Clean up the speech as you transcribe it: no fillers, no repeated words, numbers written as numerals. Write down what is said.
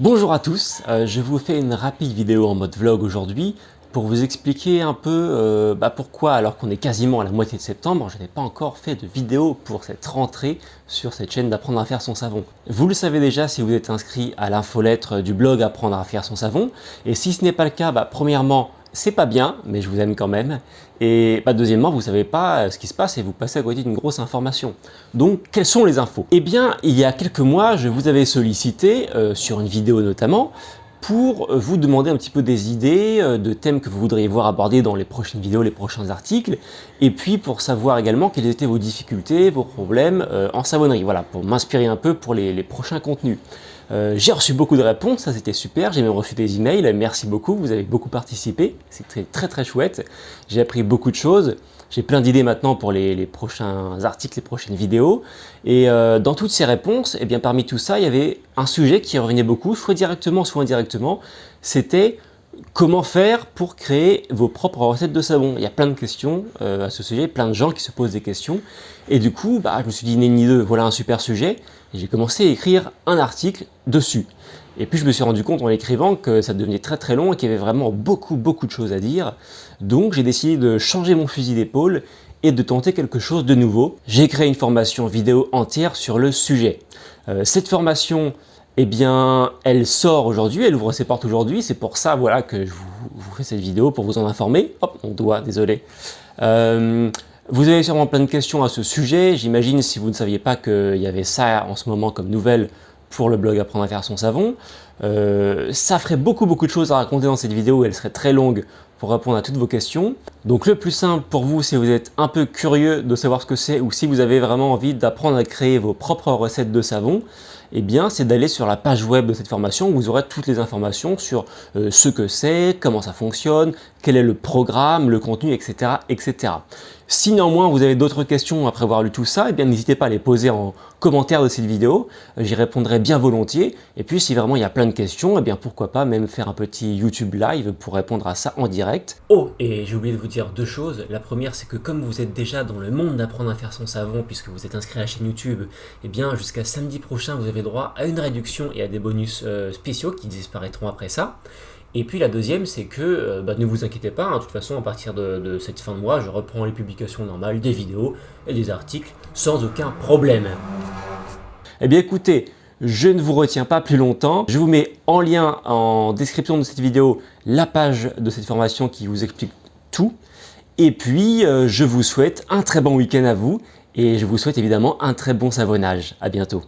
Bonjour à tous, je vous fais une rapide vidéo en mode vlog aujourd'hui pour vous expliquer un peu pourquoi, alors qu'on est quasiment à la moitié de septembre, je n'ai pas encore fait de vidéo pour cette rentrée sur cette chaîne d'apprendre à faire son savon. Vous le savez déjà si vous êtes inscrit à l'infolettre du blog Apprendre à faire son savon, et si ce n'est pas le cas, premièrement, c'est pas bien, mais je vous aime quand même. Et deuxièmement, vous savez pas ce qui se passe et vous passez à côté d'une grosse information. Donc, quelles sont les infos? Eh bien, il y a quelques mois, je vous avais sollicité, sur une vidéo notamment, pour vous demander un petit peu des idées de thèmes que vous voudriez voir abordés dans les prochaines vidéos, les prochains articles, et puis pour savoir également quelles étaient vos difficultés, vos problèmes en savonnerie, voilà, pour m'inspirer un peu pour les prochains contenus. J'ai reçu beaucoup de réponses, ça c'était super, j'ai même reçu des emails, merci beaucoup, vous avez beaucoup participé, c'est très chouette, j'ai appris beaucoup de choses, j'ai plein d'idées maintenant pour les prochains articles, les prochaines vidéos, et dans toutes ces réponses, eh bien, parmi tout ça, il y avait un sujet qui revenait beaucoup, soit directement, soit indirectement, c'était comment faire pour créer vos propres recettes de savon. Il y a plein de questions à ce sujet, plein de gens qui se posent des questions, et du coup, je me suis dit, ni deux, voilà un super sujet, et j'ai commencé à écrire un article dessus. Et puis je me suis rendu compte en l'écrivant que ça devenait très long et qu'il y avait vraiment beaucoup de choses à dire. Donc j'ai décidé de changer mon fusil d'épaule et de tenter quelque chose de nouveau. J'ai créé une formation vidéo entière sur le sujet. Cette formation, eh bien, elle sort aujourd'hui, elle ouvre ses portes aujourd'hui. C'est pour ça voilà, que je vous fais cette vidéo pour vous en informer. Hop, mon doigt, désolé. Vous avez sûrement plein de questions à ce sujet. J'imagine si vous ne saviez pas qu'il y avait ça en ce moment comme nouvelle pour le blog Apprendre à faire son savon. Ça ferait beaucoup de choses à raconter dans cette vidéo et elle serait très longue pour répondre à toutes vos questions. Donc le plus simple pour vous, si vous êtes un peu curieux de savoir ce que c'est ou si vous avez vraiment envie d'apprendre à créer vos propres recettes de savon, eh bien c'est d'aller sur la page web de cette formation où vous aurez toutes les informations sur ce que c'est, comment ça fonctionne, quel est le programme, le contenu, etc. Si néanmoins vous avez d'autres questions après avoir lu tout ça, eh bien n'hésitez pas à les poser en commentaire de cette vidéo, j'y répondrai bien volontiers. Et puis si vraiment il y a plein de questions, eh bien pourquoi pas même faire un petit YouTube live pour répondre à ça en direct. Oh, et j'ai oublié de vous dire deux choses. La première, c'est que comme vous êtes déjà dans le monde d'apprendre à faire son savon, puisque vous êtes inscrit à la chaîne YouTube, eh bien jusqu'à samedi prochain, vous avez droit à une réduction et à des bonus spéciaux qui disparaîtront après ça. Et puis la deuxième, c'est que ne vous inquiétez pas, de toute façon à partir de cette fin de mois, je reprends les publications normales, des vidéos et des articles sans aucun problème. Eh bien écoutez, je ne vous retiens pas plus longtemps. Je vous mets en lien en description de cette vidéo la page de cette formation qui vous explique tout. Et puis je vous souhaite un très bon week-end à vous et je vous souhaite évidemment un très bon savonnage. À bientôt.